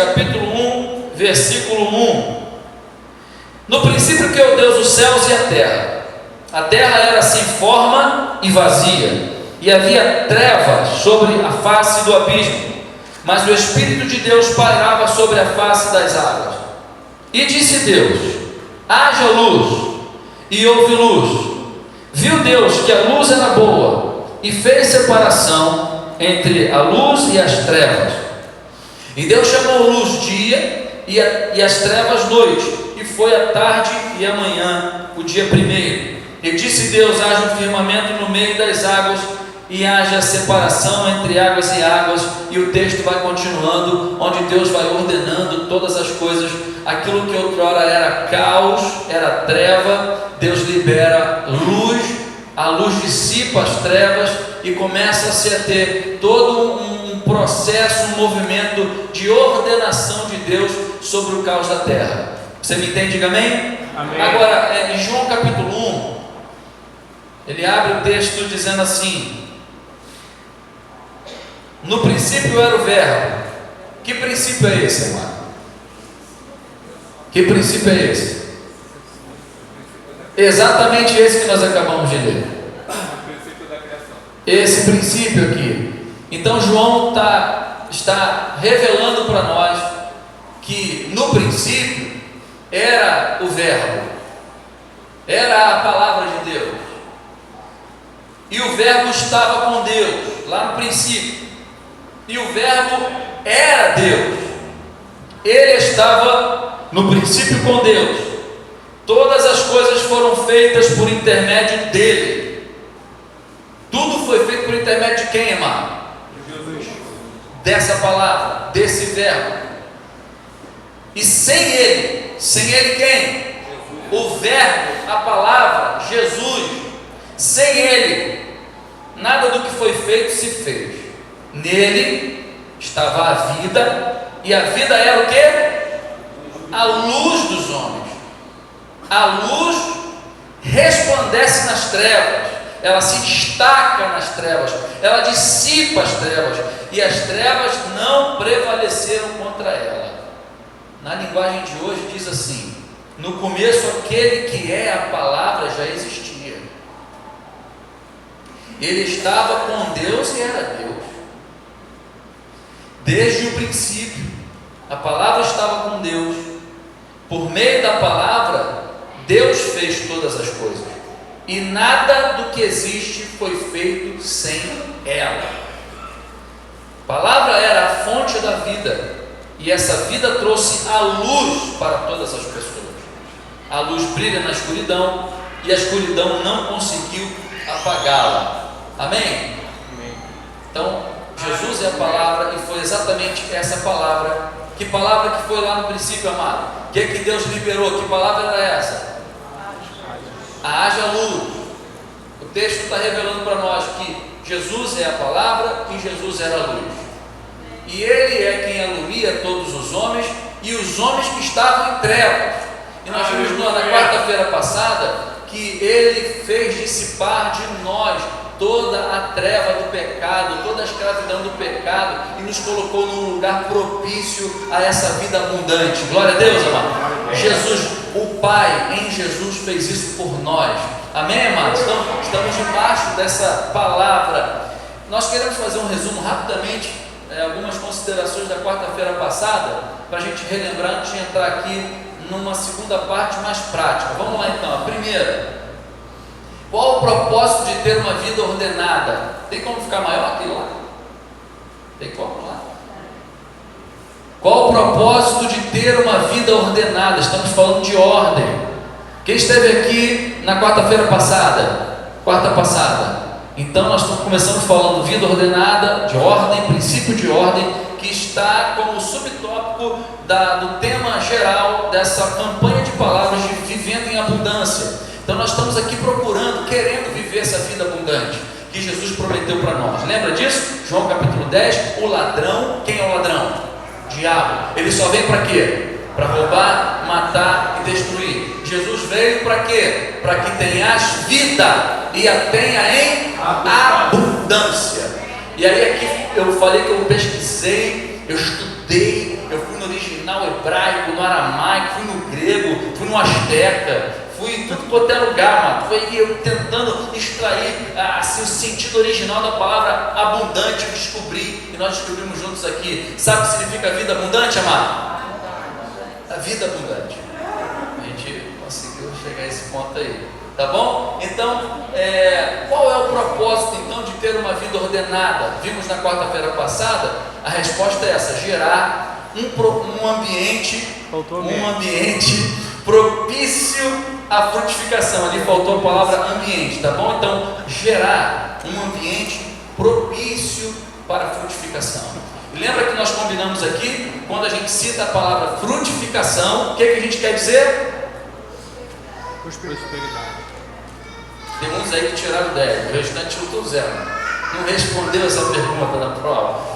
capítulo 1, versículo 1. No princípio criou Deus os céus e a terra. A terra era sem forma e vazia, e havia trevas sobre a face do abismo, mas o Espírito de Deus pairava sobre a face das águas. E disse Deus: haja luz, e houve luz. Viu Deus que a luz era boa, e fez separação entre a luz e as trevas. E Deus chamou luz dia, e as trevas noite, e foi a tarde e a manhã, o dia primeiro. E disse Deus: haja um firmamento no meio das águas, e haja separação entre águas e águas. E o texto vai continuando, onde Deus vai ordenando todas as coisas. Aquilo que outrora era caos, era treva, Deus libera luz, a luz dissipa as trevas, e começa-se a ter todo um processo, um movimento de ordenação de Deus sobre o caos da terra. Você me entende? Diga amém? Amém. Agora, em João capítulo 1, ele abre o texto dizendo assim: no princípio era o verbo. Que princípio é esse, amado? Que princípio é esse? Exatamente esse que nós acabamos de ler. O princípio da criação. Esse princípio aqui. Então João está revelando para nós que no princípio era o verbo, era a palavra de Deus, e o verbo estava com Deus lá no princípio, e o verbo era Deus. Ele estava no princípio com Deus. Todas as coisas foram feitas por intermédio dele. Tudo foi feito por intermédio de quem, amado? Jesus. Dessa palavra, desse verbo. E sem ele quem? O verbo, a palavra, Jesus. Sem ele, nada do que foi feito se fez. Nele estava a vida, e a vida era o quê? A luz dos homens. A luz resplandece nas trevas, ela se destaca nas trevas, ela dissipa as trevas, e as trevas não prevaleceram contra ela. Na linguagem de hoje diz assim: no começo aquele que é a palavra já existia. Ele estava com Deus e era Deus. Desde o princípio, a palavra estava com Deus. Por meio da palavra, Deus fez todas as coisas, e nada do que existe foi feito sem ela. A palavra era a fonte da vida, e essa vida trouxe a luz para todas as pessoas. A luz brilha na escuridão, e a escuridão não conseguiu apagá-la. Amém? Amém. Então, Jesus é a palavra, e foi exatamente essa palavra. Que palavra que foi lá no princípio, amado? O que é que Deus liberou? Que palavra era essa? Haja luz. O texto está revelando para nós que Jesus é a palavra e Jesus era a luz. E Ele é quem alumia todos os homens e os homens que estavam em trevas. E nós vimos na quarta-feira passada que Ele fez dissipar de nós toda a treva do pecado, toda a escravidão do pecado, e nos colocou num lugar propício a essa vida abundante. Glória a Deus, amado. Jesus, o Pai em Jesus fez isso por nós. Amém, amados? Então, estamos debaixo dessa palavra. Nós queremos fazer um resumo rapidamente, algumas considerações da quarta-feira passada, para a gente relembrar antes de entrar aqui numa segunda parte mais prática. Vamos lá então. A primeira: qual o propósito de ter uma vida ordenada? Tem como ficar maior aquilo lá? Tem como lá? Qual o propósito de ter uma vida ordenada? Estamos falando de ordem. Quem esteve aqui na quarta-feira passada? Quarta passada. Então nós estamos começando falando vida ordenada, de ordem, princípio de ordem, que está como subtópico do tema geral dessa campanha de palavras de vivendo em abundância. Então nós estamos aqui procurando, querendo viver essa vida abundante que Jesus prometeu para nós. Lembra disso? João capítulo 10, o ladrão, quem é o ladrão? Diabo. Ele só vem para quê? Para roubar, matar e destruir. Jesus veio para quê? Para que tenhas vida e a tenha em abundância. E aí aqui eu falei que eu pesquisei, eu estudei, eu fui no original hebraico, no aramaico, fui no grego, fui no asteca, fui em tudo quanto é lugar, mano. Foi eu tentando extrair assim, o sentido original da palavra abundante, eu descobri, e nós descobrimos juntos aqui. Sabe o que significa vida abundante, amado? A vida abundante. A gente conseguiu chegar a esse ponto aí, tá bom? Então, qual é o propósito então de ter uma vida ordenada? Vimos na quarta-feira passada, a resposta é essa: gerar um ambiente propício à frutificação. Ali faltou a palavra ambiente, tá bom? Então, gerar um ambiente propício para a frutificação. E lembra que nós combinamos aqui, quando a gente cita a palavra frutificação, o que a gente quer dizer? Prosperidade. Tem uns aí que tiraram 10, o restante chutou 0. Não respondeu essa pergunta na prova.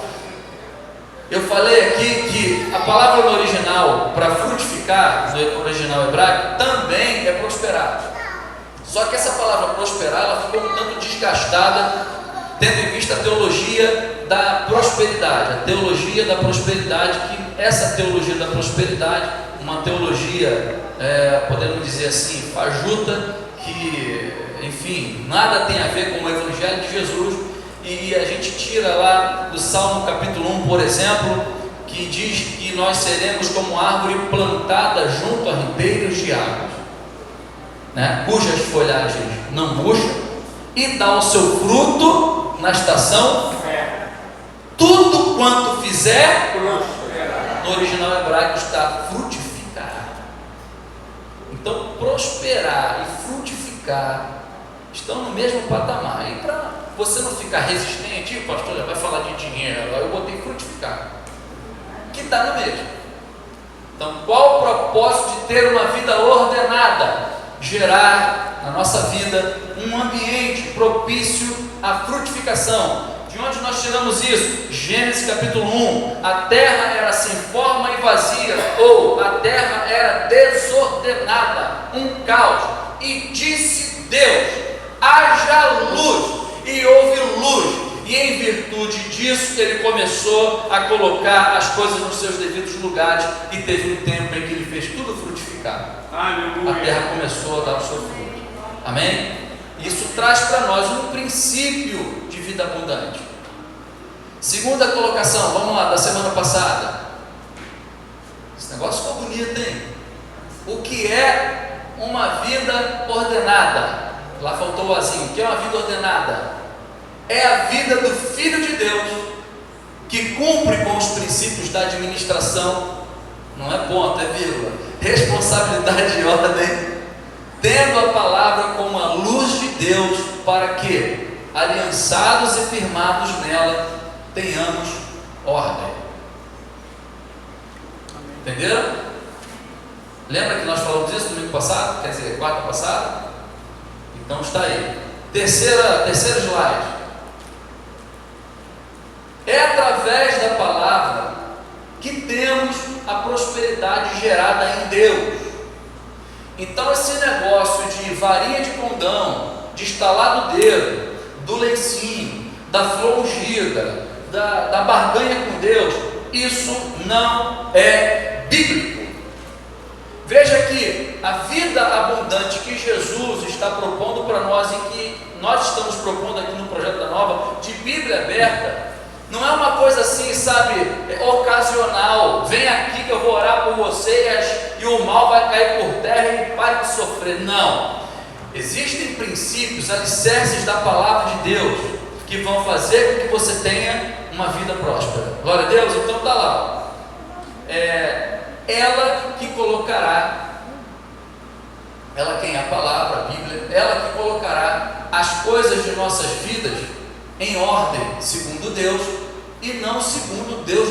Eu falei aqui que a palavra no original para frutificar, no original hebraico, também é prosperar. Só que essa palavra prosperar, ela ficou um tanto desgastada, tendo em vista a teologia da prosperidade. A teologia da prosperidade, que essa teologia da prosperidade, uma teologia, podemos dizer assim, fajuta, que, enfim, nada tem a ver com o Evangelho de Jesus. E a gente tira lá do Salmo capítulo 1, por exemplo, que diz que nós seremos como árvore plantada junto a ribeiros de águas, né? Cujas folhagens não murcham e dá o seu fruto na estação. Tudo quanto fizer, no original hebraico está frutificar. Então, prosperar e frutificar estão no mesmo patamar. E para você não ficar resistente, pastor, já vai falar de dinheiro, eu botei frutificar, que está no mesmo. Então, qual o propósito de ter uma vida ordenada? Gerar na nossa vida um ambiente propício à frutificação. De onde nós tiramos isso? Gênesis capítulo 1, a terra era sem forma e vazia, ou a terra era desordenada, um caos, e disse Deus: haja luz, e houve luz. E em virtude disso ele começou a colocar as coisas nos seus devidos lugares, e teve um tempo em que ele fez tudo frutificar. Aleluia. A terra começou a dar o seu fruto. Amém? Isso traz para nós um princípio de vida abundante. Segunda colocação, vamos lá, da semana passada. Esse negócio ficou bonito, hein? O que é uma vida ordenada? Lá faltou o azinho. O que é uma vida ordenada? É a vida do Filho de Deus, que cumpre com os princípios da administração, não é ponto, é vírgula, responsabilidade e ordem, tendo a palavra como a luz de Deus, para que, aliançados e firmados nela, tenhamos ordem. Entenderam? Lembra que nós falamos disso domingo passado? Quer dizer, quarta passada? Então está aí. Terceiro slide. É através da palavra que temos a prosperidade gerada em Deus. Então esse negócio de varinha de condão, de estalar do dedo, do lencinho, da flor ungida, da barganha com Deus, isso não é bíblico. Veja que a vida abundante que Jesus está propondo para nós, e que nós estamos propondo aqui no Projeto da Nova, de Bíblia aberta, não é uma coisa assim, sabe, ocasional. Vem aqui que eu vou orar por vocês e o mal vai cair por terra e pare de sofrer. Não. Existem princípios, alicerces da palavra de Deus, que vão fazer com que você tenha uma vida próspera. Glória a Deus. Então está lá. Ela que colocará, ela quem é a palavra, a Bíblia, ela que colocará as coisas de nossas vidas em ordem, segundo Deus, e não segundo Deus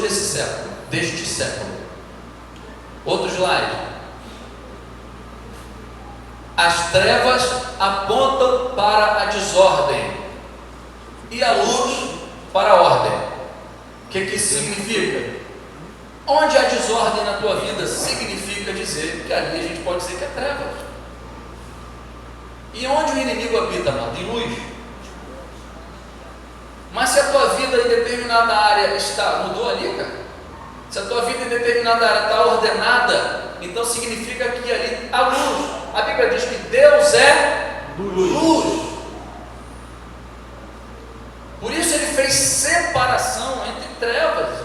deste século. Outro slide. As trevas apontam para a desordem e a luz para a ordem. O que isso significa? Onde há desordem na tua vida, significa dizer que ali a gente pode dizer que é trevas. E onde o inimigo habita, amado? Em luz. Mas se a tua vida em determinada área mudou ali, cara, Se a tua vida em determinada área está ordenada, então significa que ali há luz. A Bíblia diz que Deus é luz. Por isso ele fez separação entre trevas.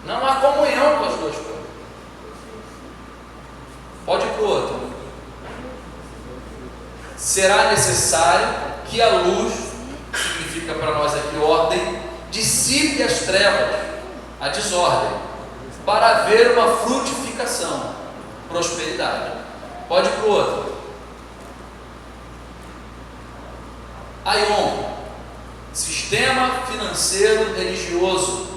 Não há comunhão com as duas coisas. Pode ir para o outro. Será necessário que a luz, significa para nós aqui ordem, dissipe as trevas, a desordem, para haver uma frutificação, prosperidade. Pode ir para o outro. Aion, sistema financeiro religioso,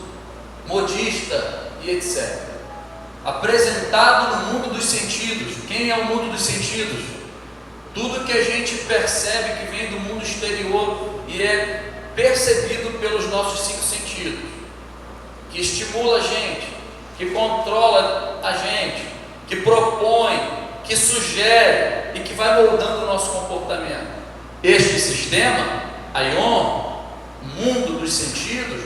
modista e etc. Apresentado no mundo dos sentidos. Quem é o mundo dos sentidos? Tudo que a gente percebe que vem do mundo exterior e é percebido pelos nossos 5 sentidos, que estimula a gente, que controla a gente, que propõe, que sugere e que vai moldando o nosso comportamento. Este sistema, Aion, mundo dos sentidos,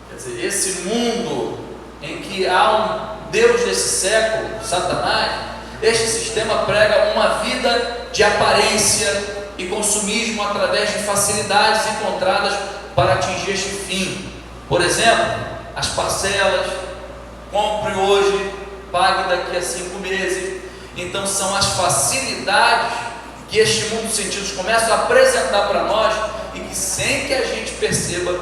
quer dizer, esse mundo em que há um Deus desse século, Satanás, este sistema prega uma vida de aparência e consumismo através de facilidades encontradas para atingir este fim. Por exemplo, as parcelas, compre hoje, pague daqui a 5 meses. Então são as facilidades que este mundo dos sentidos começa a apresentar para nós e que sem que a gente perceba,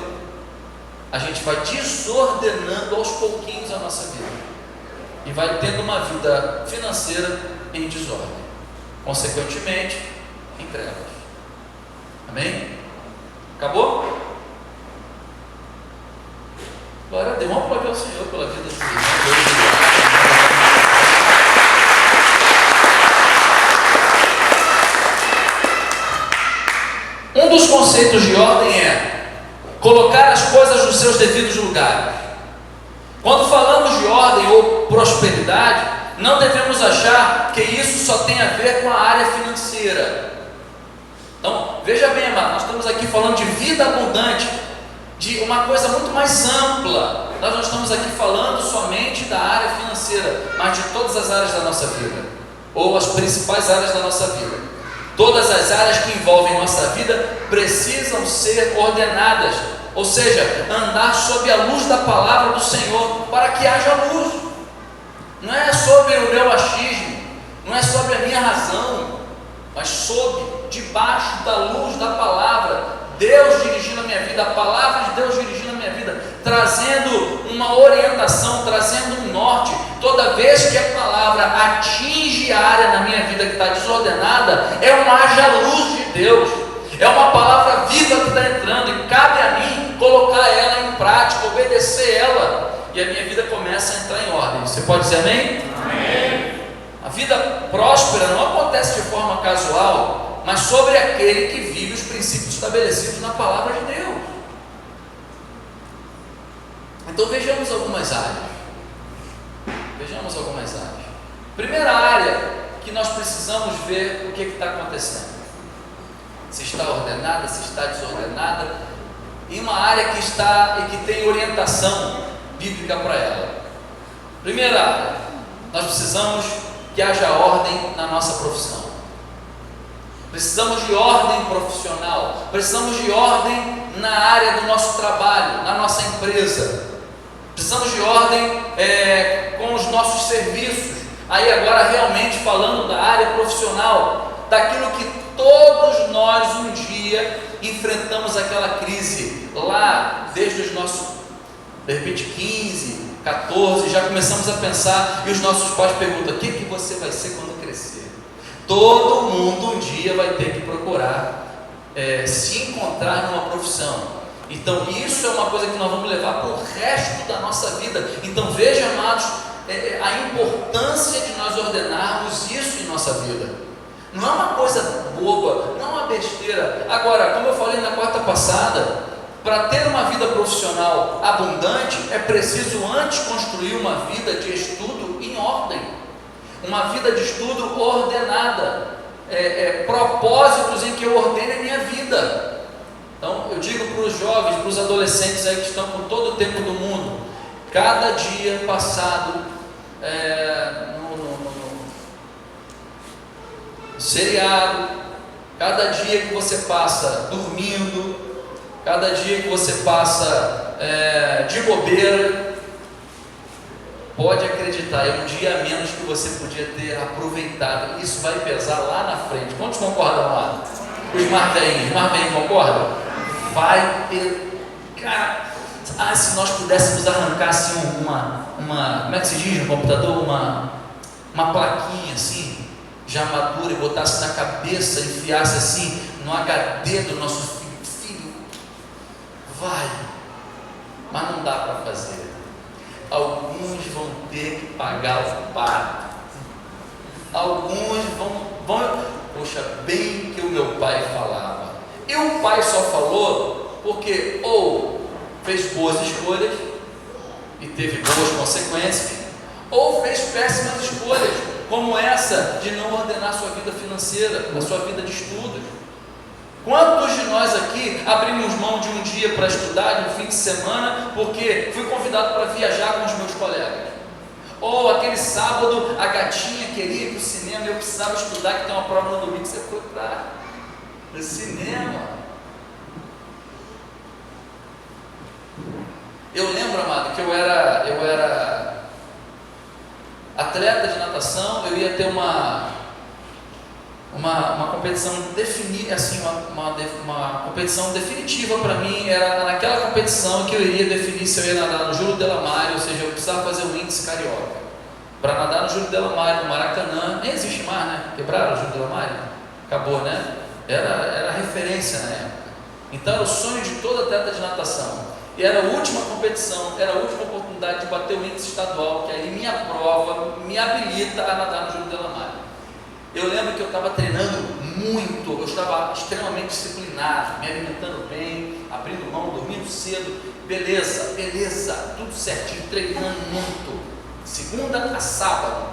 a gente vai desordenando aos pouquinhos a nossa vida e vai tendo uma vida financeira em desordem, consequentemente em trevas. Amém? Acabou? Glória a Deus. Vamos aplaudir ao Senhor pela vida do Senhor. Um dos conceitos de ordem é colocar as coisas nos seus devidos lugares. Quando falamos de ordem ou prosperidade, não devemos achar que isso só tem a ver com a área financeira. Então, veja bem, amado, nós estamos aqui falando de vida abundante, de uma coisa muito mais ampla. Nós não estamos aqui falando somente da área financeira, mas de todas as áreas da nossa vida, ou as principais áreas da nossa vida. Todas as áreas que envolvem nossa vida precisam ser ordenadas, ou seja, andar sob a luz da palavra do Senhor, para que haja luz. Não é sobre o meu achismo, não é sobre a minha razão, mas debaixo da luz da palavra, Deus dirigindo a minha vida, a palavra de Deus dirigindo a minha vida, trazendo uma orientação, trazendo um norte. Toda vez que a palavra atinge a área na minha vida que está desordenada, é um haja luz de Deus, é uma palavra viva que está entrando, e cabe a mim colocar ela em prática, obedecer ela, e a minha vida começa a entrar em ordem. Você pode dizer amém? Amém. A vida próspera não acontece de forma casual, mas sobre aquele que vive os princípios estabelecidos na palavra de Deus. Então vejamos algumas áreas. Primeira área que nós precisamos ver o que está acontecendo. Se está ordenada, se está desordenada, em uma área que está e que tem orientação bíblica para ela. Primeira área, nós precisamos que haja ordem na nossa profissão. Precisamos de ordem profissional, precisamos de ordem na área do nosso trabalho, na nossa empresa. Precisamos de ordem com os nossos serviços. Aí agora realmente falando da área profissional, daquilo que todos nós um dia enfrentamos aquela crise lá, desde os nossos, de repente 15, 14, já começamos a pensar, e os nossos pais perguntam: o que você vai ser quando crescer? Todo mundo um dia vai ter que procurar se encontrar numa profissão. Então isso é uma coisa que nós vamos levar para o resto da nossa vida. Então veja, amados, a importância de nós ordenarmos isso em nossa vida. Não é uma coisa boba, não é uma besteira. Agora, como eu falei na quarta passada, para ter uma vida profissional abundante, é preciso antes construir uma vida de estudo em ordem, uma vida de estudo ordenada, propósitos em que eu ordene a minha vida. Então eu digo para os jovens, para os adolescentes aí que estão com todo o tempo do mundo: Cada dia passado no seriado, cada dia que você passa dormindo, cada dia que você passa de bobeira, pode acreditar, é um dia a menos que você podia ter aproveitado. Isso vai pesar lá na frente. Quantos concordam lá? Os marveinhos concordam? Vai pegar. Se nós pudéssemos arrancar assim como é que se diz no computador? Uma plaquinha assim, já madura, e botasse na cabeça, enfiasse assim no HD do nosso filho, vai, mas não dá para fazer. Alguns vão ter que pagar o pato, alguns vão, poxa, bem que o meu pai falava, e o pai só falou porque ou fez boas escolhas e teve boas consequências, ou fez péssimas escolhas, como essa de não ordenar a sua vida financeira, a sua vida de estudos. Quantos de nós aqui abrimos mão de um dia para estudar, de um fim de semana, porque fui convidado para viajar com os meus colegas? Ou aquele sábado a gatinha queria ir para o cinema, eu precisava estudar, que tem uma prova no domingo, você foi para o cinema. Eu lembro, amado, que eu era atleta de natação. Eu ia ter uma competição definida, assim, uma competição definitiva para mim. Era naquela competição que eu iria definir se eu ia nadar no Júlio Delamare, ou seja, eu precisava fazer o índice carioca para nadar no Júlio Delamare, no Maracanã. Nem existe mais, né? Quebraram o Júlio Delamare? Acabou, né? Era referência na época. Então era o sonho de todo atleta de natação. E era a última competição, era a última oportunidade de bater o índice estadual, que aí minha prova me habilita a nadar no Júlio Delamare. Eu lembro que eu estava treinando muito, eu estava extremamente disciplinado, me alimentando bem, abrindo mão, dormindo cedo, beleza, tudo certinho, treinando muito, segunda a sábado,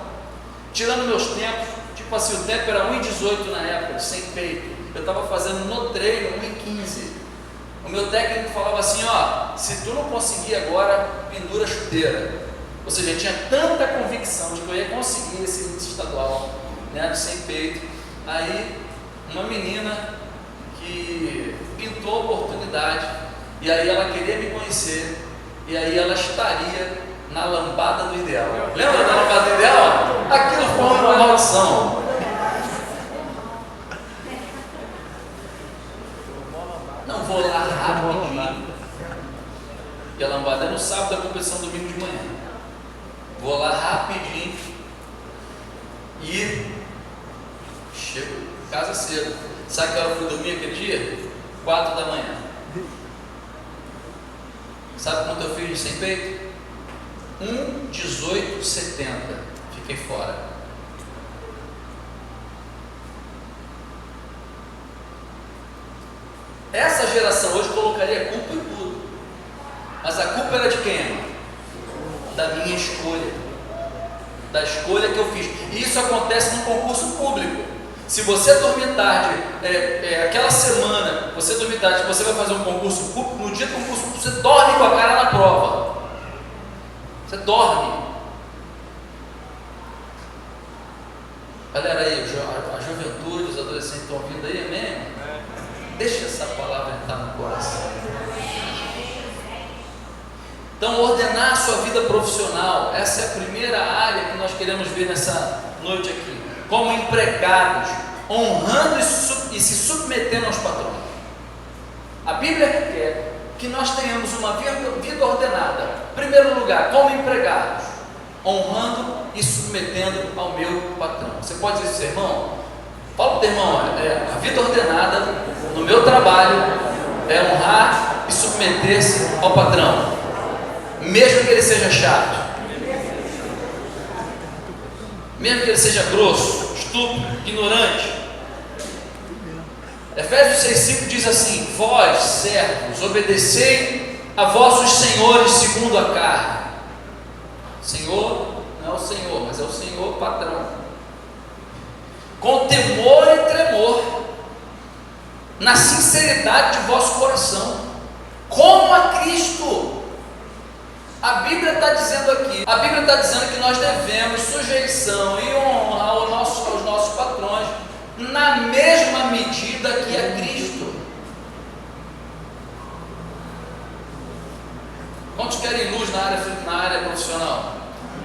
tirando meus tempos, tipo assim, o tempo era 1,18 na época, sem peito, eu estava fazendo no treino 1,15. O meu técnico falava assim, se tu não conseguir agora, pendura a chuteira. Ou seja, eu tinha tanta convicção de que eu ia conseguir esse índice estadual, né, sem peito. Aí, uma menina que pintou a oportunidade, e aí ela queria me conhecer, e aí ela estaria na lambada do ideal. Lembra da lambada do ideal? Aquilo foi uma maldição. Não, vou lá rapidinho. E a lambada é no sábado, a competição domingo de manhã. Vou lá rapidinho e chego em casa cedo. Sabe que hora eu fui dormir aquele dia? 4 da manhã. Sabe quanto eu fiz de sem peito? 1,18,70. Fiquei fora. Essa geração hoje colocaria a culpa em tudo, mas a culpa era de quem? Da minha escolha, da escolha que eu fiz. E isso acontece no concurso público. Se você dormir tarde, aquela semana, você dormir tarde, você vai fazer um concurso público, no dia do concurso público você dorme com a cara na prova. Você dorme. Galera aí, a juventude, os adolescentes estão ouvindo aí, amém? Deixa essa palavra entrar no coração. Então, ordenar a sua vida profissional, essa é a primeira área que nós queremos ver nessa noite aqui. Como empregados, honrando e se submetendo aos patrões. A Bíblia quer que nós tenhamos uma vida ordenada. Em primeiro lugar, como empregados, honrando e submetendo ao meu patrão. Você pode dizer, irmão? Fala para o teu irmão, a vida ordenada no meu trabalho é honrar e submeter-se ao patrão, mesmo que ele seja chato, mesmo que ele seja grosso, estúpido, ignorante. Efésios 6,5 diz assim: vós, servos, obedecei a vossos senhores segundo a carne. Senhor não é o Senhor, mas é o Senhor patrão. Com temor e tremor, na sinceridade de vosso coração, como a Cristo, A Bíblia está dizendo aqui, a Bíblia está dizendo que nós devemos sujeição e honra aos nossos patrões na mesma medida que a Cristo. Quantos querem luz na área profissional?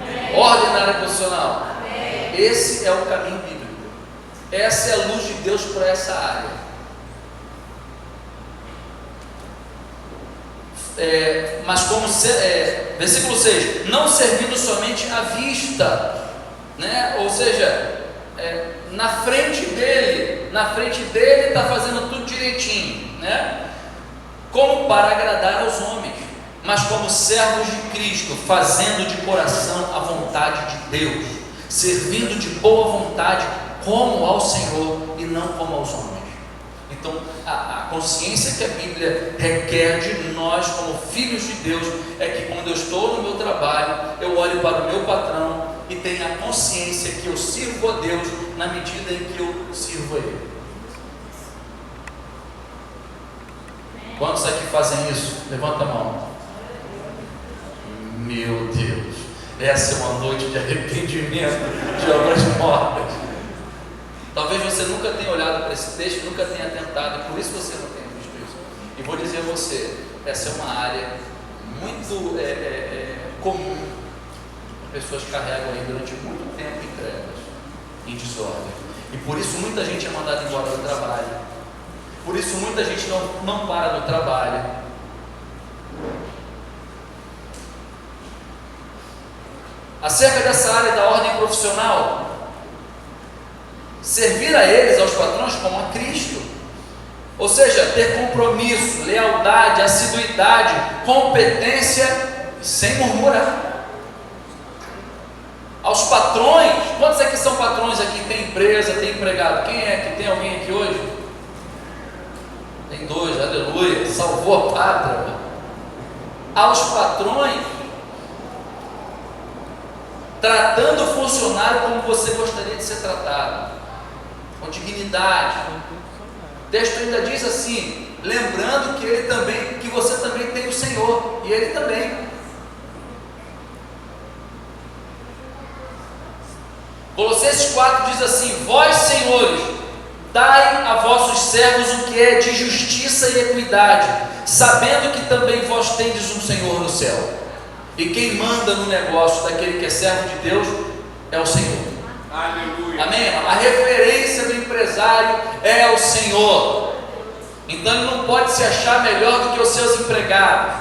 Amém. Ordem na área profissional? Amém. Esse é o caminho bíblico. Essa é a luz de Deus para essa área. Mas como versículo 6, não servindo somente à vista, né? Ou seja, na frente dele está fazendo tudo direitinho, né? Como para agradar aos homens, mas como servos de Cristo, fazendo de coração a vontade de Deus, servindo de boa vontade como ao Senhor e não como aos homens. Então, a consciência que a Bíblia requer de nós como filhos de Deus é que quando eu estou no meu trabalho, eu olho para o meu patrão e tenho a consciência que eu sirvo a Deus na medida em que eu sirvo a Ele. Quantos aqui fazem isso? Levanta a mão. Meu Deus, essa é uma noite de arrependimento de obras mortas. Talvez você nunca tenha olhado para esse texto, nunca tenha tentado, e por isso você não tem visto isso. E vou dizer a você, essa é uma área muito comum que as pessoas carregam aí durante muito tempo em trevas, em desordem. E por isso muita gente é mandada embora do trabalho. Por isso muita gente não para no trabalho. Acerca dessa área da ordem profissional, servir a eles, aos patrões, como a Cristo, ou seja, ter compromisso, lealdade, assiduidade, competência, sem murmurar. Aos patrões, quantos aqui são patrões aqui? Tem empresa, tem empregado? Quem é que tem alguém aqui hoje? Tem dois, aleluia, salvou a pátria. Aos patrões, tratando o funcionário como você gostaria de ser tratado, com dignidade. O texto ainda diz assim, lembrando que você também tem o Senhor, e Ele também. Colossenses 4 diz assim: vós, senhores, dai a vossos servos o que é de justiça e equidade, sabendo que também vós tendes um Senhor no céu. E quem manda no negócio daquele que é servo de Deus é o Senhor. Aleluia. Amém? A referência do empresário é o Senhor. Então ele não pode se achar melhor do que os seus empregados.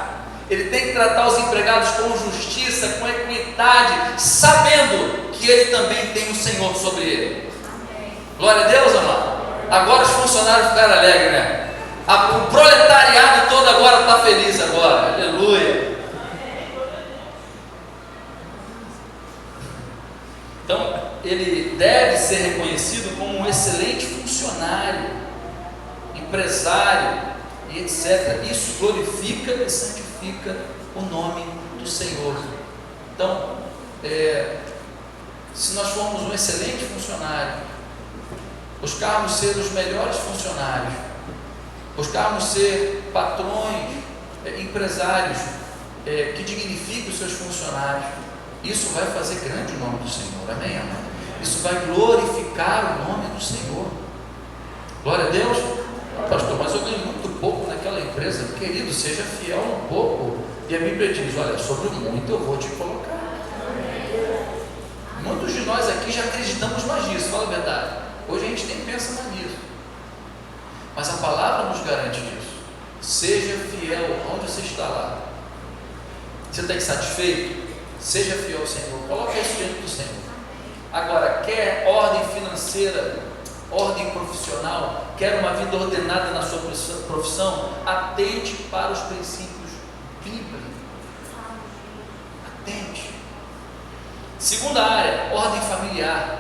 Ele tem que tratar os empregados com justiça, com equidade, sabendo que ele também tem o Senhor sobre ele. Glória a Deus, amado. Agora os funcionários ficaram alegres, né? O proletariado todo agora está feliz agora. Aleluia. Então, ele deve ser reconhecido como um excelente funcionário, empresário e etc. Isso glorifica e santifica o nome do Senhor. Então, se nós formos um excelente funcionário, buscarmos ser os melhores funcionários, buscarmos ser patrões, empresários que dignifiquem os seus funcionários, isso vai fazer grande o nome do Senhor, amém, amado? Isso vai glorificar o nome do Senhor. Glória a Deus. Pastor, mas eu ganho muito pouco naquela empresa. Querido, seja fiel um pouco. E a Bíblia diz, olha, sobre o muito eu vou te colocar. Muitos de nós aqui já acreditamos mais nisso, fala a verdade. Hoje a gente nem pensa mais nisso. Mas a palavra nos garante isso. Seja fiel onde você está lá. Você está insatisfeito? Seja fiel ao Senhor, coloque isso diante do Senhor. Agora, quer ordem financeira, ordem profissional, quer uma vida ordenada na sua profissão, atente para os princípios bíblicos. Atente. Segunda área, ordem familiar.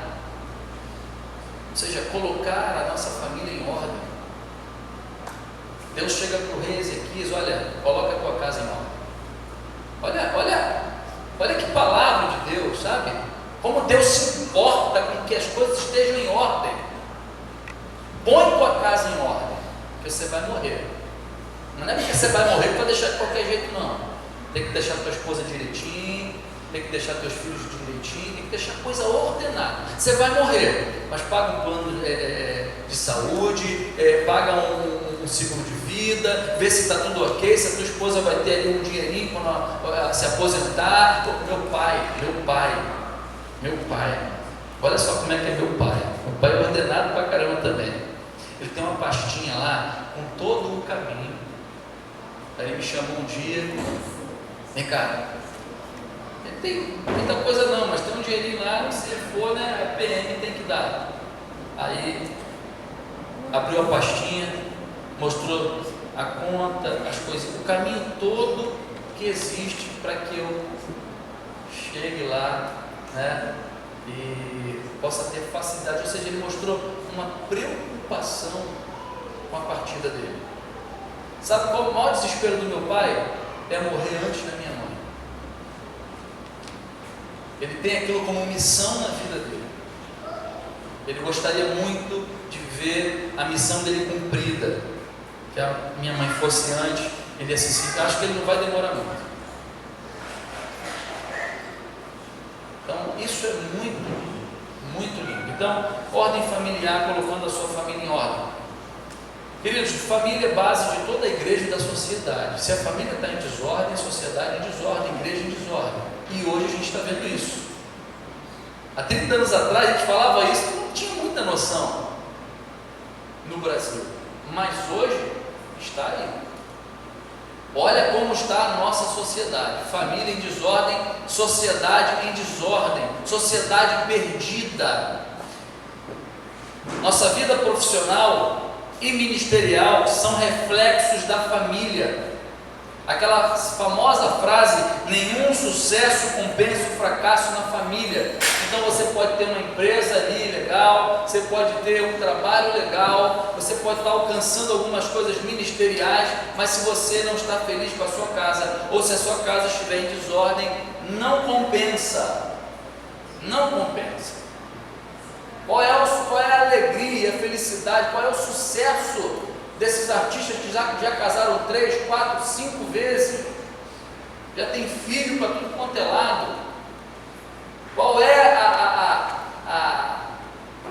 Ou seja, colocar a nossa família em ordem. Deus chega para o rei Ezequias, olha, coloca a tua casa em ordem. Olha que palavra de Deus, sabe? Como Deus se importa com que as coisas estejam em ordem. Põe tua casa em ordem, porque você vai morrer. Não é porque você vai morrer que vai deixar de qualquer jeito, não. tem que deixar tua esposa direitinho, tem que deixar teus filhos direitinho, tem que deixar coisa ordenada. Você vai morrer, mas paga um plano de saúde, paga um seguro de vida, vê se está tudo ok, se a tua esposa vai ter ali um dinheirinho quando se aposentar. Meu pai, olha só como é que é meu pai. Meu pai é ordenado pra caramba também. Ele tem uma pastinha lá com todo o caminho. Aí ele me chamou um dia, vem cá, não tem muita coisa não, mas tem um dinheirinho lá, se for, né, a PM tem que dar. Aí abriu a pastinha, mostrou a conta, as coisas, o caminho todo que existe para que eu chegue lá, né, e possa ter facilidade. Ou seja, ele mostrou uma preocupação com a partida dele. Sabe qual o maior desespero do meu pai? É morrer antes da minha mãe. Ele tem aquilo como missão na vida dele. Ele gostaria muito de ver a missão dele cumprida. Que a minha mãe fosse antes, ele ia se sentir. Acho que ele não vai demorar muito. Então, isso é muito, muito lindo. Então, ordem familiar, colocando a sua família em ordem. Queridos, família é base de toda a igreja e da sociedade. Se a família está em desordem, a sociedade em desordem, a igreja em desordem. E hoje a gente está vendo isso. Há 30 anos atrás a gente falava isso, não tinha muita noção no Brasil. Mas hoje está aí. Olha como está a nossa sociedade. Família em desordem, sociedade em desordem, sociedade perdida. Nossa vida profissional e ministerial são reflexos da família. Aquela famosa frase: nenhum sucesso compensa o fracasso na família. Então você pode ter uma empresa ali legal, você pode ter um trabalho legal, você pode estar alcançando algumas coisas ministeriais, mas se você não está feliz com a sua casa, ou se a sua casa estiver em desordem, não compensa. Não compensa. Qual é a alegria, a felicidade, qual é o sucesso desses artistas que já casaram 3, 4, 5 vezes, já tem filho para tudo quanto é lado? Qual é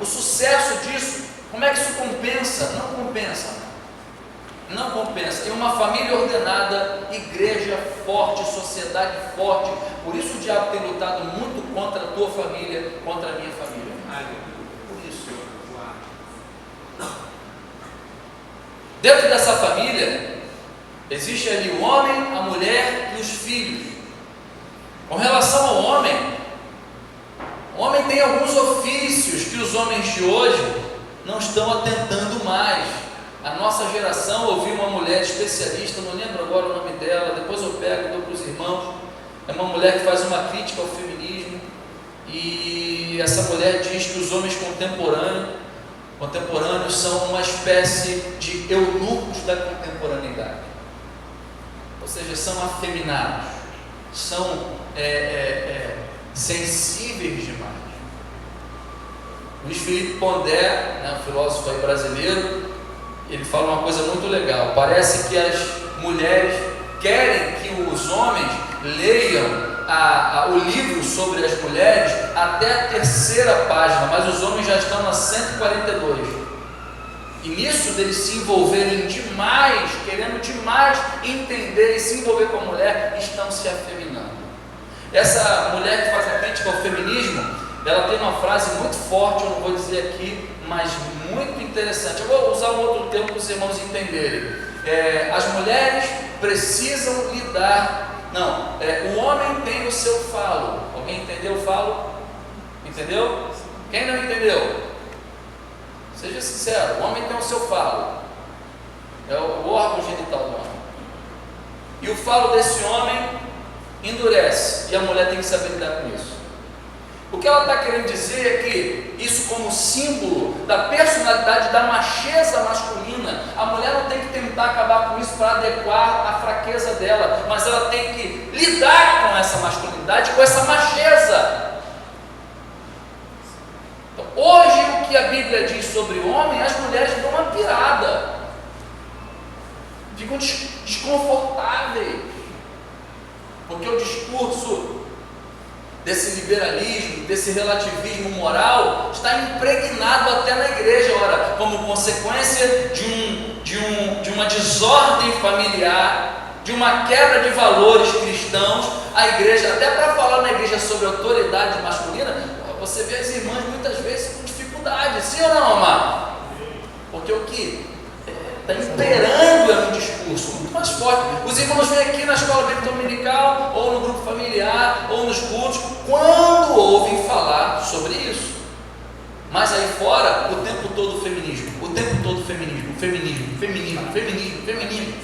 o sucesso disso? Como é que isso compensa? Não compensa. Não compensa. E uma família ordenada, igreja forte, sociedade forte. Por isso o diabo tem lutado muito contra a tua família, contra a minha família. Dentro dessa família, existe ali o homem, a mulher e os filhos. Com relação ao homem, o homem tem alguns ofícios que os homens de hoje não estão atentando mais. A nossa geração ouviu uma mulher especialista, não lembro agora o nome dela, depois eu pego e dou para os irmãos. É uma mulher que faz uma crítica ao feminismo, e essa mulher diz que os homens contemporâneos são uma espécie de eunucos da contemporaneidade, ou seja, são afeminados, são sensíveis demais. Luiz Felipe Pondé, né, um filósofo aí brasileiro, ele fala uma coisa muito legal: parece que as mulheres querem que os homens leiam o livro sobre as mulheres até a 3ª página, mas os homens já estão na 142, e nisso deles se envolverem demais, querendo demais entender e se envolver com a mulher, estão se afeminando. Essa mulher que faz a crítica ao feminismo, ela tem uma frase muito forte, eu não vou dizer aqui, mas muito interessante. Eu vou usar um outro termo para os irmãos entenderem. As mulheres precisam lidar. O homem tem o seu falo. Alguém entendeu o falo? Entendeu? Quem não entendeu? Seja sincero, o homem tem o seu falo. É o órgão genital do homem. E o falo desse homem endurece, e a mulher tem que saber lidar com isso. O que ela está querendo dizer é que isso, como símbolo da personalidade, da macheza masculina, a mulher não tem que tentar acabar com isso para adequar a fraqueza dela, mas ela tem que lidar com essa masculinidade, com essa macheza. Então, hoje, o que a Bíblia diz sobre o homem, as mulheres dão uma pirada, ficam desconfortáveis. Porque o discurso desse liberalismo, desse relativismo moral, está impregnado até na igreja, ora, como consequência de uma desordem familiar, de uma quebra de valores cristãos. A igreja, até para falar na igreja sobre autoridade masculina, você vê as irmãs muitas vezes com dificuldade, sim ou não, amado? Porque o que está imperando é um discurso muito mais forte. Os irmãos vêm aqui na escola bíblica dominical, ou no grupo familiar, ou nos cultos, quando ouvem falar sobre isso. Mas aí fora, o tempo todo feminismo, o tempo todo feminismo, feminismo, feminismo, feminismo, feminismo.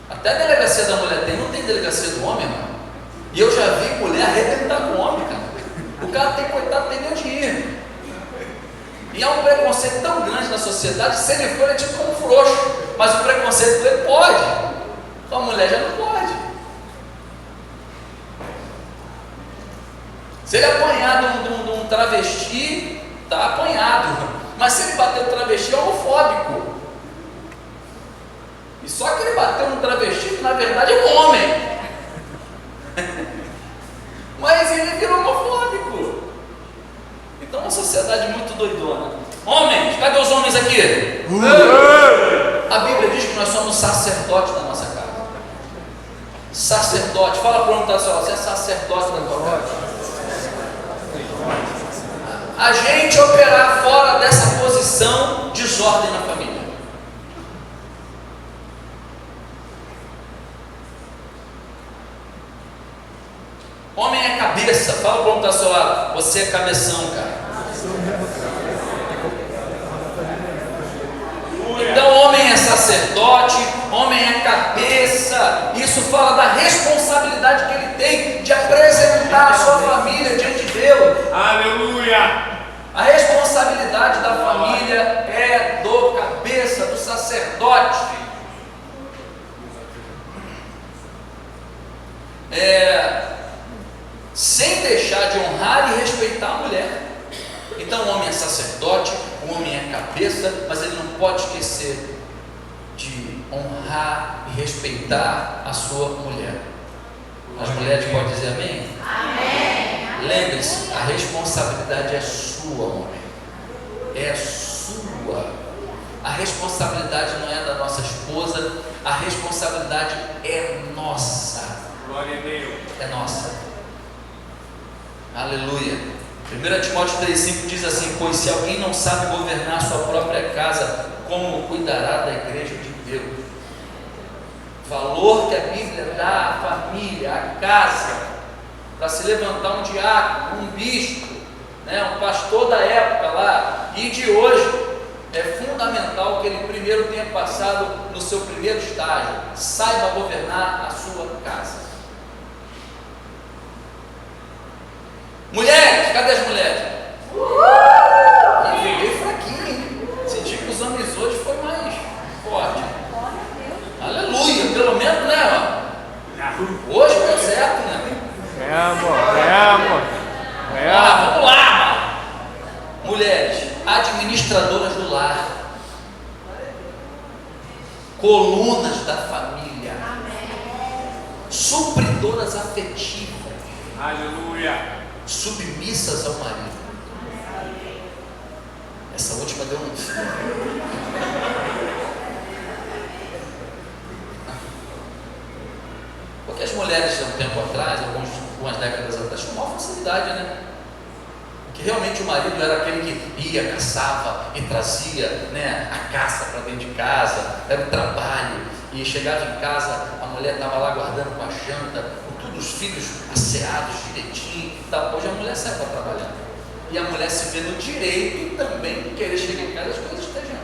Até a delegacia da mulher tem, não tem delegacia do homem, mano. E eu já vi mulher arrebentar com o homem, cara. O cara tem, coitado, tem nem onde ir. E há um preconceito tão grande na sociedade, se ele for, ele é tipo como um frouxo. Mas o preconceito dele pode. Então a mulher já não pode. Se ele apanhar de um travesti, está apanhado. Mas se ele bater no travesti, é homofóbico. E só que ele bateu no travesti, que na verdade é um homem. Mas ele virou homofóbico. Então é uma sociedade muito doidona. Homens, cadê os homens aqui? A Bíblia diz que nós somos sacerdotes da nossa casa. Sacerdote, fala para o homem, você é sacerdote da tua casa. A gente operar fora dessa posição, desordem na família. Homem é cabeça, fala para o homem que está ao seu lado, você é cabeção, cara. Então, homem é sacerdote, homem é cabeça. Isso fala da responsabilidade que ele tem de apresentar a sua família diante de Deus. Aleluia! A responsabilidade da família é do cabeça, do sacerdote. Sem deixar de honrar e respeitar a mulher. Então o homem é sacerdote, o homem é cabeça, mas ele não pode esquecer de honrar e respeitar a sua mulher. As mulheres podem dizer amém? Amém. Lembre-se, a responsabilidade é sua, homem. É sua. A responsabilidade não é da nossa esposa, a responsabilidade é nossa. Glória a Deus. É nossa. Aleluia. 1 Timóteo 3,5 diz assim: pois se alguém não sabe governar sua própria casa, como cuidará da igreja de Deus? Valor que a Bíblia dá à família, à casa, para se levantar um diácono, um bispo, um pastor da época lá e de hoje, é fundamental que ele primeiro tenha passado no seu primeiro estágio, saiba governar a sua casa. Mulheres, cadê as mulheres? Fiquei fraquinho, hein? Senti que os homens hoje foi mais forte. Aleluia, pelo menos, né? Hoje deu certo, né? Amor. Vamos lá. Mulheres, administradoras do lar, colunas da família, supridoras afetivas. Aleluia. Submissas ao marido. Essa última deu um. Porque as mulheres há um tempo atrás, algumas décadas atrás, tinham maior facilidade, né? Porque realmente o marido era aquele que ia, caçava e trazia, a caça para dentro de casa, era um trabalho. E chegava em casa, a mulher estava lá guardando com a janta, com todos os filhos asseados direitinho. Hoje a mulher sai para trabalhar. E a mulher se vê no direito também de querer chegar em casa e as coisas estejam.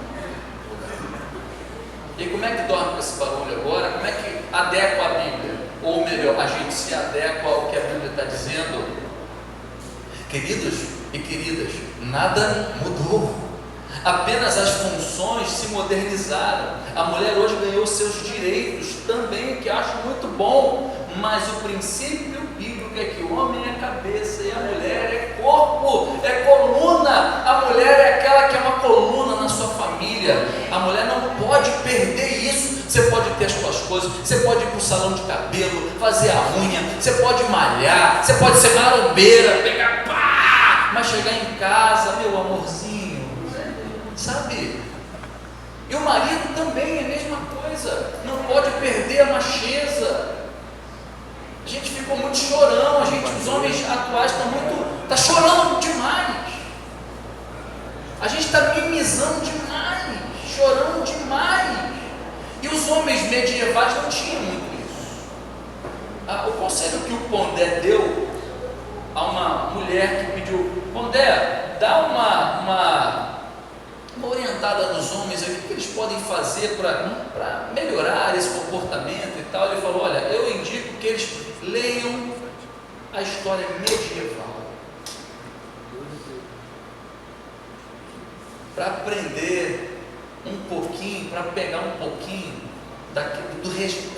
E como é que dorme com esse barulho agora? Como é que adequa a Bíblia? Ou melhor, a gente se adequa ao que a Bíblia está dizendo? Queridos e queridas, nada mudou. Apenas as funções se modernizaram. A mulher hoje ganhou seus direitos também, que acho muito bom. Mas o princípio bíblico é que o homem é cabeça e a mulher é corpo, é coluna. A mulher é aquela que é uma coluna na sua família. A mulher não pode perder isso. Você pode ter as suas coisas, você pode ir para o salão de cabelo, fazer a unha, você pode malhar, você pode ser marombeira, pegar pá, mas chegar em casa, meu amorzinho, sabe? E o marido também é a mesma coisa, não pode perder a macheza. A gente ficou muito chorão, os homens atuais estão chorando demais. A gente está mimizando demais, chorando demais. E os homens medievais não tinham muito isso. O conselho que o Pondé deu a uma mulher que pediu: Pondé, dá uma orientada nos homens, o que eles podem fazer para melhorar esse comportamento e tal. Ele falou: olha, eu indico que eles leiam a história medieval, para aprender um pouquinho, para pegar um pouquinho do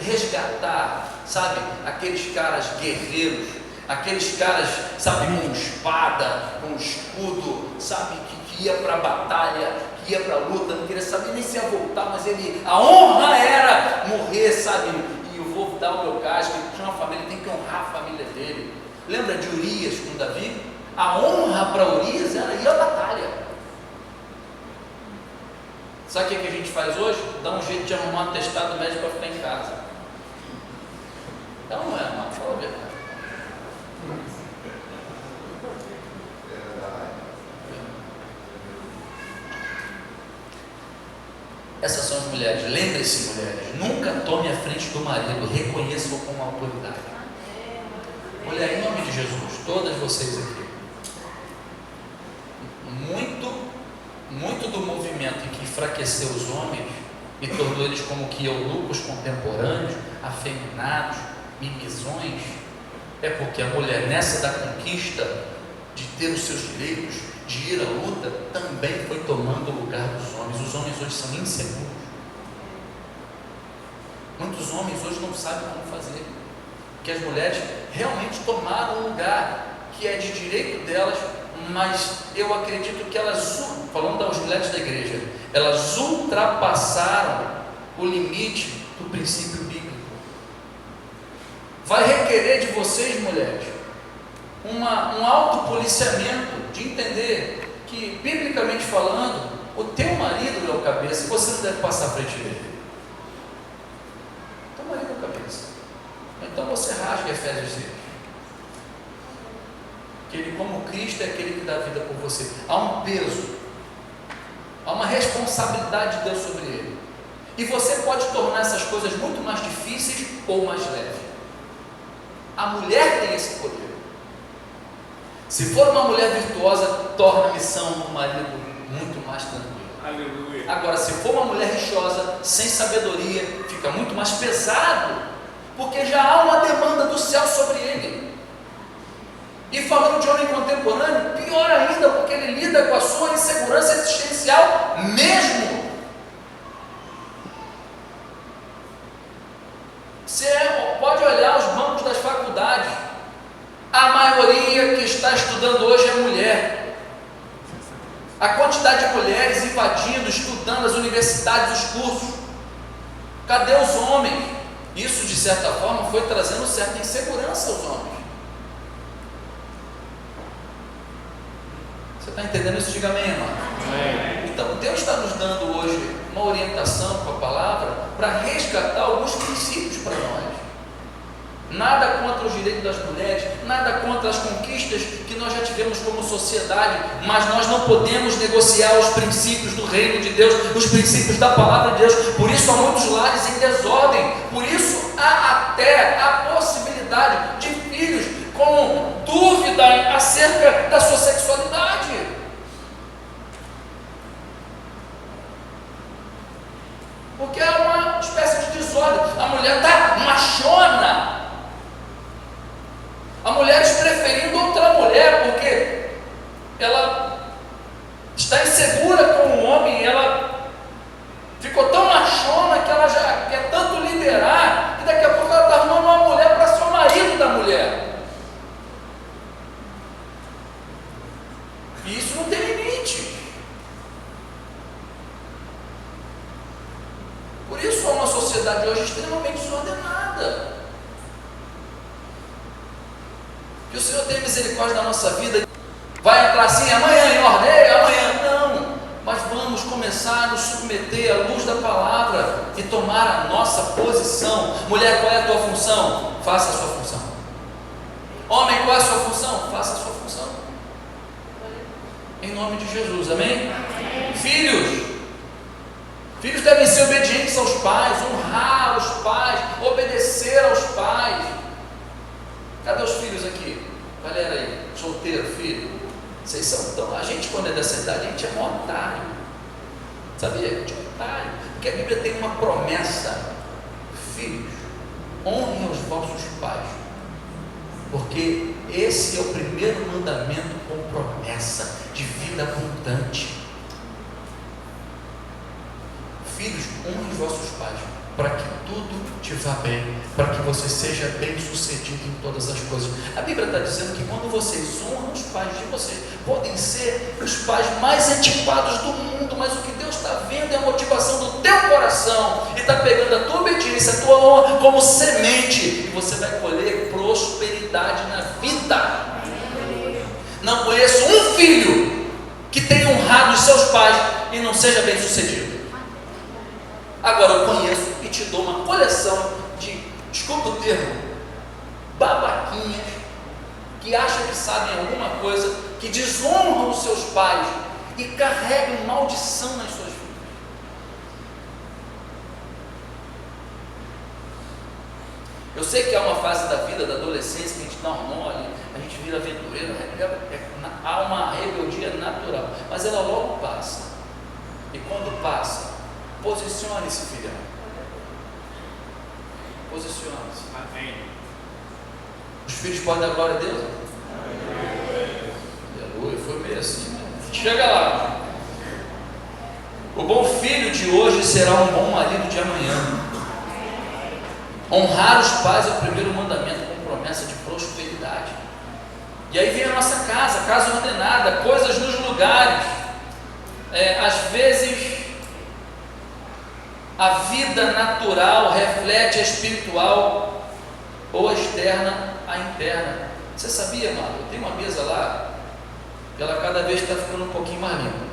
resgatar, sabe, aqueles caras guerreiros, aqueles caras, sabe, com espada, com escudo, sabe, que ia para a batalha, que ia para a luta, não queria saber nem se ia voltar, mas a honra era morrer, sabe, e eu vou dar o meu casco, ele tinha uma família, tem que honrar a família dele. Lembra de Urias com Davi? A honra para Urias era ir à batalha. Sabe o que a gente faz hoje? Dá um jeito de arrumar um atestado médico para ficar em casa. Então não é, mano, fala a verdade. Essas são as mulheres. Lembre-se, mulheres, nunca tome a frente do marido, reconheça-o como autoridade. Mulher, em nome de Jesus, todas vocês aqui, muito do movimento que enfraqueceu os homens e tornou eles como que eunucos contemporâneos, afeminados, mimizões, é porque a mulher, nessa da conquista de ter os seus direitos, de ir à luta, também foi tomando o lugar dos homens. Os homens hoje são inseguros. Muitos homens hoje não sabem como fazer, porque as mulheres realmente tomaram um lugar que é de direito delas, mas eu acredito que elas, falando das mulheres da igreja, elas ultrapassaram o limite do princípio bíblico. Vai requerer de vocês, mulheres, um autopoliciamento, de entender que, biblicamente falando, o teu marido é o cabeça, e você não deve passar à frente dele. Teu marido é o cabeça. Então você rasga Efésios 6. Que ele, como Cristo, é aquele que dá vida por você. Há um peso, há uma responsabilidade de Deus sobre ele, e você pode tornar essas coisas muito mais difíceis ou mais leves. A mulher tem esse poder. Se for uma mulher virtuosa, torna a missão do marido muito mais tranquila. Aleluia. Agora, se for uma mulher rixosa, sem sabedoria, fica muito mais pesado, porque já há uma demanda do céu sobre ele. E falando de homem contemporâneo, pior ainda, porque ele lida com a sua insegurança existencial mesmo. Você pode olhar os bancos das faculdades, a maioria que está estudando hoje é mulher. A quantidade de mulheres invadindo, estudando as universidades, os cursos. Cadê os homens? Isso, de certa forma, foi trazendo certa insegurança aos homens. Você está entendendo isso? Diga amém, irmão. Então, Deus está nos dando hoje uma orientação com a palavra para resgatar alguns princípios para nós. Nada contra os direitos das mulheres, nada contra as conquistas que nós já tivemos como sociedade, mas nós não podemos negociar os princípios do reino de Deus, os princípios da palavra de Deus. Por isso há muitos lares em desordem, por isso há até a possibilidade de filhos com dúvida acerca da sua sexualidade. Porque é uma espécie de desordem. A mulher está machona. Há mulheres preferindo outra mulher porque ela está insegura com o homem, ela ficou tão machona que ela já quer tanto liderar que daqui a pouco ela está arrumando uma mulher para ser o marido da mulher. E isso não tem limite. Por isso é uma sociedade hoje extremamente desordenada. Senhor tem misericórdia da nossa vida, vai entrar assim amanhã em ordem, amanhã não, mas vamos começar a nos submeter à luz da palavra e tomar a nossa posição. Mulher, qual é a tua função? Faça a sua função. Homem, qual é a sua função? Faça a sua função. Em nome de Jesus, amém? Filhos devem ser obedientes aos pais, honrar os pais, obedecer aos pais. Cadê os filhos aqui? Galera aí, solteiro, filho. Vocês são tão... A gente, quando é dessa idade, a gente é mó otário. Sabia? A gente é otário. Porque a Bíblia tem uma promessa. Filhos, honrem os vossos pais. Porque esse é o primeiro mandamento com promessa de vida abundante. Filhos, honrem os vossos pais, para que tudo te vá bem, para que você seja bem sucedido em todas as coisas. A Bíblia está dizendo que quando vocês honram os pais de vocês, podem ser os pais mais antiquados do mundo, mas o que Deus está vendo é a motivação do teu coração, e está pegando a tua obediência, a tua honra como semente, e você vai colher prosperidade na vida. Não conheço um filho que tenha honrado os seus pais e não seja bem sucedido. Agora eu conheço e te dou uma coleção de, desculpa o termo, babaquinhas, que acham que sabem alguma coisa, que desonram os seus pais e carregam maldição nas suas vidas. Eu sei que há uma fase da vida, da adolescência, que a gente dá um mole, a gente vira aventureiro, há uma rebeldia natural, mas ela logo passa. E quando passa, posicione-se, filhão. Posicione-se. Amém. Os filhos podem dar glória a Deus? Aleluia, foi meio assim, né? Chega lá. O bom filho de hoje será um bom marido de amanhã. Honrar os pais é o primeiro mandamento com promessa de prosperidade. E aí vem a nossa casa ordenada, coisas nos lugares. Às vezes a vida natural reflete a espiritual, ou a externa a interna. Você sabia, mano? Eu tenho uma mesa lá, que ela cada vez está ficando um pouquinho mais limpa.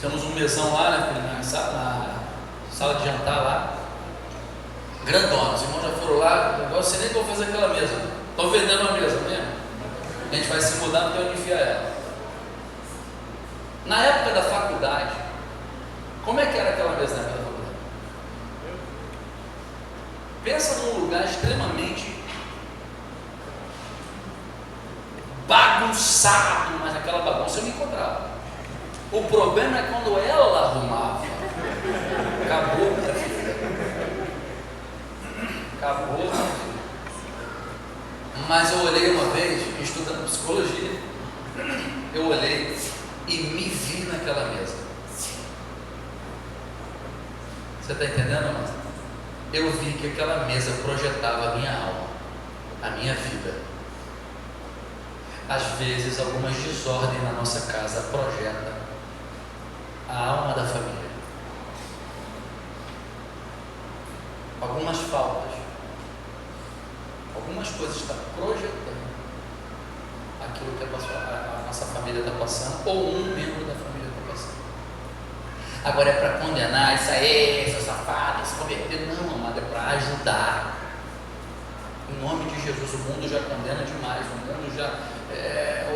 Temos um mesão lá, né, na sala de jantar lá, grandona. Os irmãos já foram lá, agora você nem vou fazer aquela mesa. Estou vendendo uma mesa mesmo. A gente vai se mudar, não tem onde enfiar ela. Na época da faculdade, como é que era aquela mesa na época da faculdade? Pensa num lugar extremamente bagunçado, mas aquela bagunça eu me encontrava. O problema é quando ela arrumava. Acabou, minha filha. Acabou, minha filha. Mas eu olhei uma vez, estudando psicologia, eu olhei e me vi naquela mesa. Você está entendendo, irmão? Eu vi que aquela mesa projetava a minha alma, a minha vida. Às vezes, algumas desordens na nossa casa projetam a alma da família. Algumas faltas, algumas coisas estão projetando aquilo que a nossa família está passando, ou um membro da família está passando. Agora é para condenar, isso aí, seu safado, se converter. Não, amado, é para ajudar. Em nome de Jesus, o mundo já condena demais, o mundo já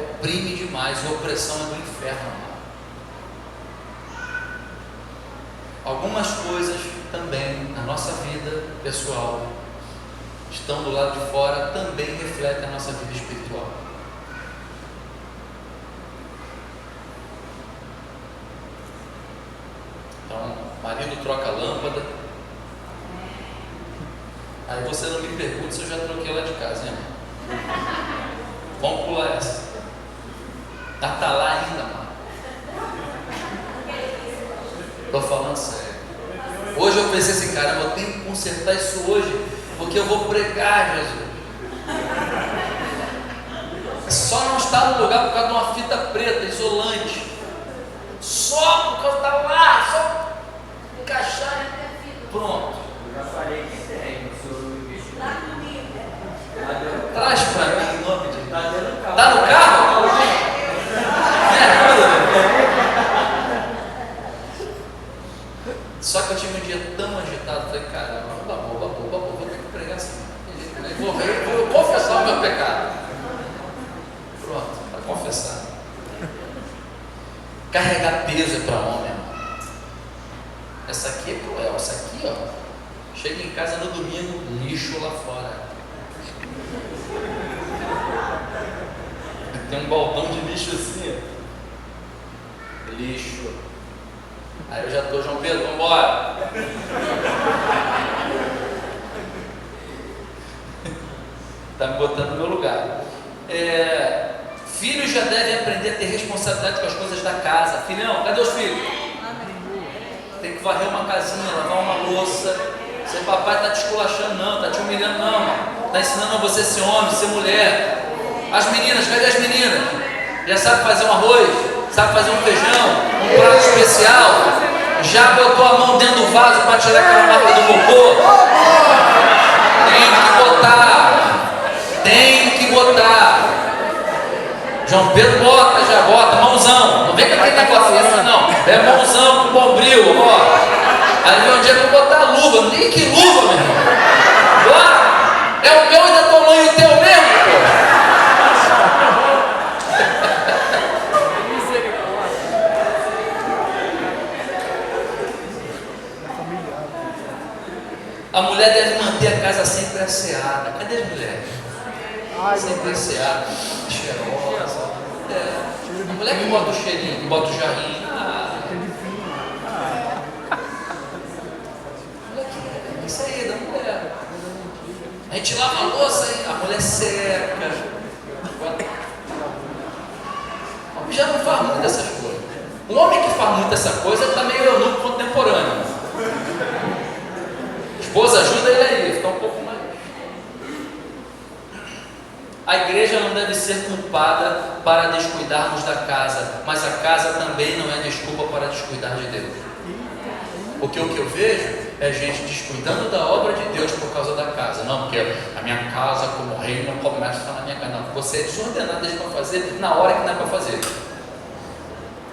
oprime demais, e a opressão é do inferno, amado. Algumas coisas também na nossa vida pessoal estão do lado de fora, também refletem a nossa vida espiritual. Então, marido troca a lâmpada. Aí você não me pergunta se eu já troquei lá de casa, hein? Vamos pular essa. Tá lá ainda, mano. Estou falando sério. Hoje eu pensei assim, cara, eu tenho que consertar isso hoje, porque eu vou pregar, Jesus. Só não está no lugar por causa de uma fita preta, isolante. Só por causa da lá, só encaixar e pronto. Eu já falei que tem, o senhor me Vou confessar o meu pecado. Pronto, para confessar. Carregar peso é para homem, irmão. Essa aqui é cruel. Essa aqui, ó, chega em casa no domingo, lixo lá fora. Tem um baldão de lixo assim, ó. Lixo. Aí eu já estou, João Pedro, vamos embora. Está me botando no meu lugar. Filhos já devem aprender a ter responsabilidade com as coisas da casa. Filhão, cadê os filhos? Tem que varrer uma casinha, lavar uma louça. Seu papai está te esculachando, não, está te humilhando, não. Está ensinando a você ser homem, ser mulher. As meninas, cadê as meninas? Já sabe fazer um arroz, sabe fazer um feijão, um prato especial. Já botou a mão dentro do vaso para tirar aquela marca do cocô? Tem que botar. João Pedro bota, já bota, mãozão. Não vem com aquele negócio assim, não. É mãozão com bombril, ó. Aí vem um dia para botar a luva. Nem que luva, meu irmão. Bora. É o meu e da tua mãe e o teu mesmo, pô. A mulher deve manter a casa sempre asseada. Cadê as mulheres? Sempre asseada, cheirosa. A mulher que bota o cheirinho, que bota o jarrinho. Isso aí, da mulher. A gente lava a louça aí, a mulher seca. O homem já não faz muito dessas coisas. Um homem que faz muito essa coisa está meio eunuco contemporâneo. A esposa ajuda ele aí, fica um pouco mais. A igreja não deve ser culpada para descuidarmos da casa, mas a casa também não é desculpa para descuidar de Deus. Porque o que eu vejo é gente descuidando da obra de Deus por causa da casa. Não, porque a minha casa como rei não começa na minha casa. Não, você é desordenado, deixa para fazer na hora que não é para fazer.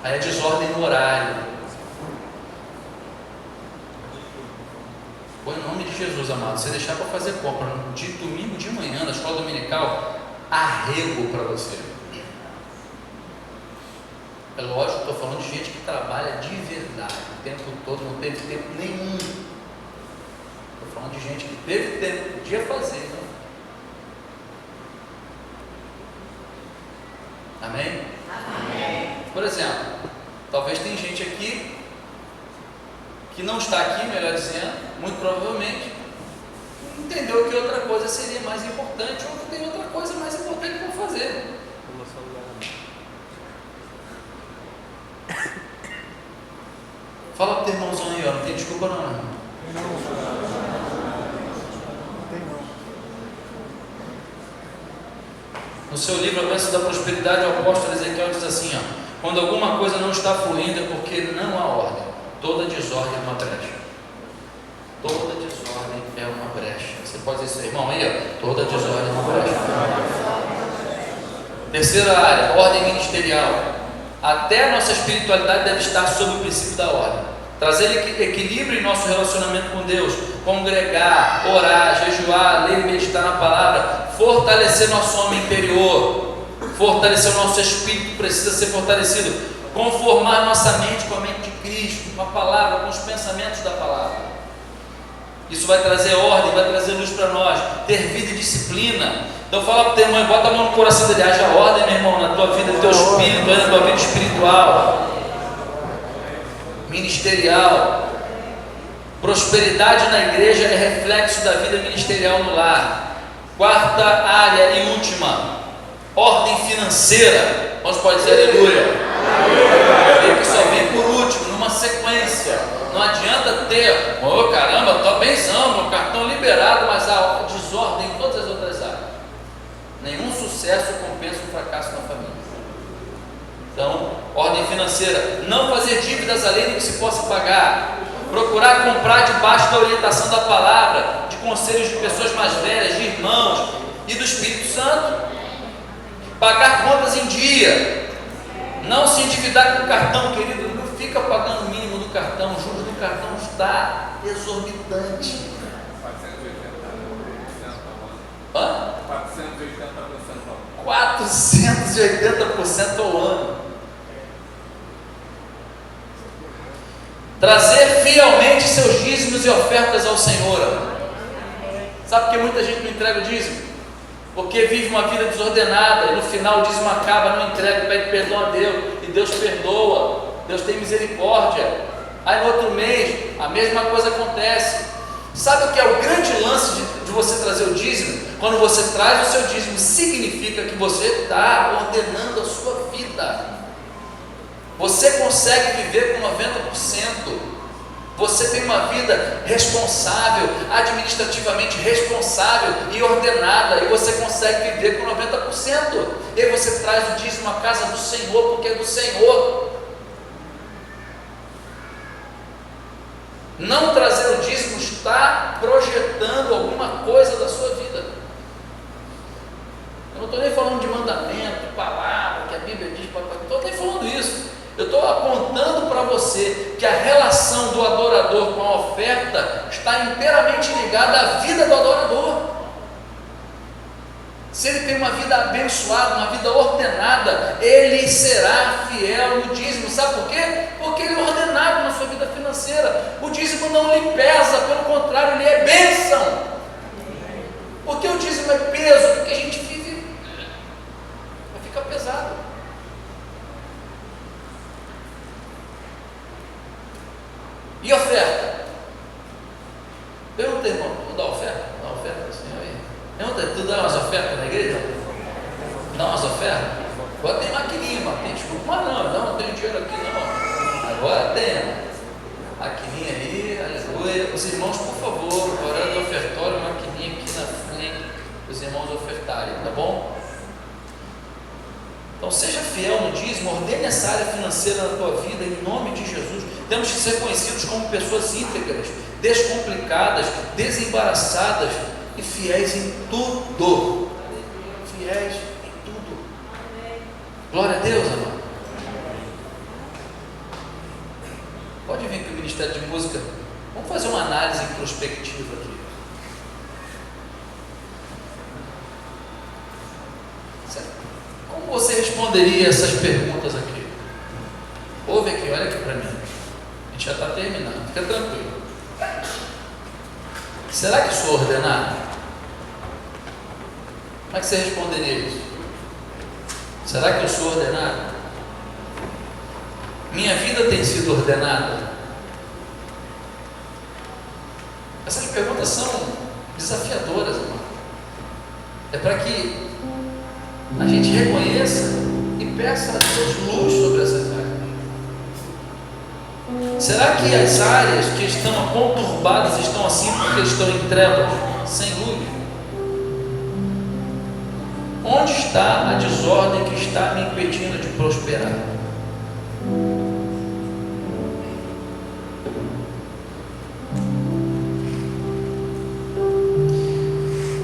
Aí é desordem no horário. Põe em nome de Jesus, amado. Você deixar para fazer compra de domingo de manhã na escola dominical, arrego para você. É lógico, estou falando de gente que trabalha de verdade o tempo todo, não teve tempo nenhum. Estou falando de gente que teve tempo, podia fazer. Né? Amém? Amém? Por exemplo, talvez tem gente aqui que não está aqui, melhor dizendo, muito provavelmente entendeu que outra coisa seria mais importante, ou que tem outra coisa mais importante para fazer. Fala para o teu irmãozão aí, ó, não tem desculpa não. No seu livro A Bênção da Prosperidade, o apóstolo Ezequiel diz assim, ó: quando alguma coisa não está fluindo é porque não há ordem. Toda desordem é uma brecha. Toda desordem é uma brecha. Você pode dizer isso, irmão, aí, ó, toda desordem é uma brecha. Terceira área, ordem ministerial. Até a nossa espiritualidade deve estar sob o princípio da ordem. Trazer equilíbrio em nosso relacionamento com Deus, congregar, orar, jejuar, ler e meditar na palavra, fortalecer nosso homem interior, fortalecer o nosso espírito, precisa ser fortalecido, conformar nossa mente com a mente de Cristo, com a palavra, com os pensamentos da palavra. Isso vai trazer ordem, vai trazer luz para nós, ter vida e disciplina. Então fala para o teu irmão, bota a mão no coração dele, haja ordem, meu irmão, na tua vida, no teu espírito, na tua vida espiritual, ministerial. Prosperidade na igreja é reflexo da vida ministerial no lar. Quarta área e última, ordem financeira. Nós pode dizer aleluia. Tem que só vem por último, numa sequência. Não adianta ter, oh caramba, estou benzão, meu cartão liberado, mas há desordem em todas as outras áreas. Nenhum sucesso compensa um fracasso na família. Então, ordem financeira, não fazer dívidas além do que se possa pagar, procurar comprar debaixo da orientação da palavra, de conselhos de pessoas mais velhas, de irmãos e do Espírito Santo, pagar contas em dia, não se endividar com o cartão, querido, não fica pagando o mínimo do cartão, o juros do cartão está exorbitante. Hã? 480% ao ano. Trazer fielmente seus dízimos e ofertas ao Senhor. Sabe por que muita gente não entrega o dízimo? Porque vive uma vida desordenada e no final o dízimo acaba, não entrega, pede perdão a Deus e Deus perdoa, Deus tem misericórdia. Aí no outro mês a mesma coisa acontece. Sabe o que é o grande lance de você trazer o dízimo? Quando você traz o seu dízimo, significa que você está ordenando a sua vida. Você consegue viver com 90%. Você tem uma vida responsável, administrativamente responsável e ordenada, e você consegue viver com 90%. E aí você traz o dízimo à casa do Senhor, porque é do Senhor. Não trazer o dízimo está projetando alguma coisa da sua vida. Eu não estou nem falando de mandamento, palavra, que a Bíblia diz, não estou nem falando isso. Eu estou apontando para você que a relação do adorador com a oferta está inteiramente ligada à vida do adorador. Se ele tem uma vida abençoada, uma vida ordenada, ele será fiel no dízimo. Sabe por quê? Porque ele é ordenado na sua vida financeira. O dízimo não lhe pesa, pelo contrário, ele é bênção. Porque o dízimo é peso, porque a gente vive, vai ficar pesado. E oferta? Pergunta, irmão, tu dá oferta? Dá oferta ao Senhor aí? Pergunta, tu dá umas ofertas na igreja? Dá umas ofertas? Agora tem maquininha, Martim, desculpa, mas não tenho dinheiro aqui não. Agora tem maquininha aí, aleluia. Os irmãos, por favor, hora do ofertório, maquininha aqui na frente, os irmãos ofertarem, tá bom? Então seja fiel no dízimo, ordene essa área financeira na tua vida, em nome de Jesus. Temos que ser conhecidos como pessoas íntegras, descomplicadas, desembaraçadas e fiéis em tudo. Fiéis em tudo. Glória a Deus, amado. Pode vir com o Ministério de Música. Vamos fazer uma análise introspectiva aqui. Como você responderia essas perguntas aqui? Ouve aqui, olha aqui para mim. A gente já está terminando, fica tranquilo. Será que sou ordenado? Como é que você responderia isso? Será que eu sou ordenado? Minha vida tem sido ordenada? Essas perguntas são desafiadoras, irmão. É para que a gente reconheça e peça a Deus luz sobre essas áreas. Será que as áreas que estão conturbadas estão assim porque estão em trevas, sem luz? Onde está a desordem que está me impedindo de prosperar?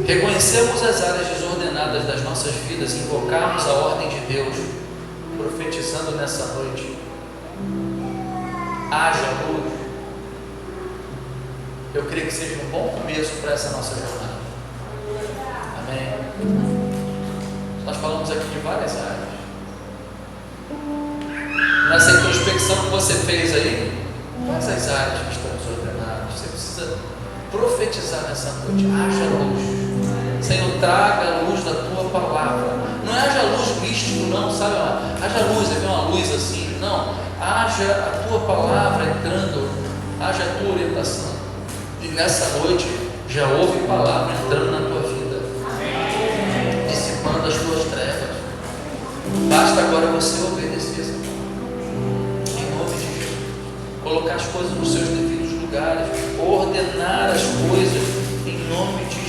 Reconhecermos as áreas desordenadas das nossas vidas, invocarmos a ordem de Deus, profetizando nessa noite: haja luz. Eu creio que seja um bom começo para essa nossa jornada. Amém. Nós falamos aqui de várias áreas. Nessa introspecção que você fez aí, quais as áreas que estão desordenadas? Você precisa profetizar nessa noite: haja luz. Senhor, traga a luz da tua palavra. Não haja luz místico, não, sabe? Haja luz, é uma luz assim. Não, haja a tua palavra entrando, haja a tua orientação. E nessa noite já houve palavra entrando na tua vida, dissipando as tuas trevas. Basta agora você obedecer, Senhor. Em nome de Jesus. Colocar as coisas nos seus devidos lugares, ordenar as coisas em nome de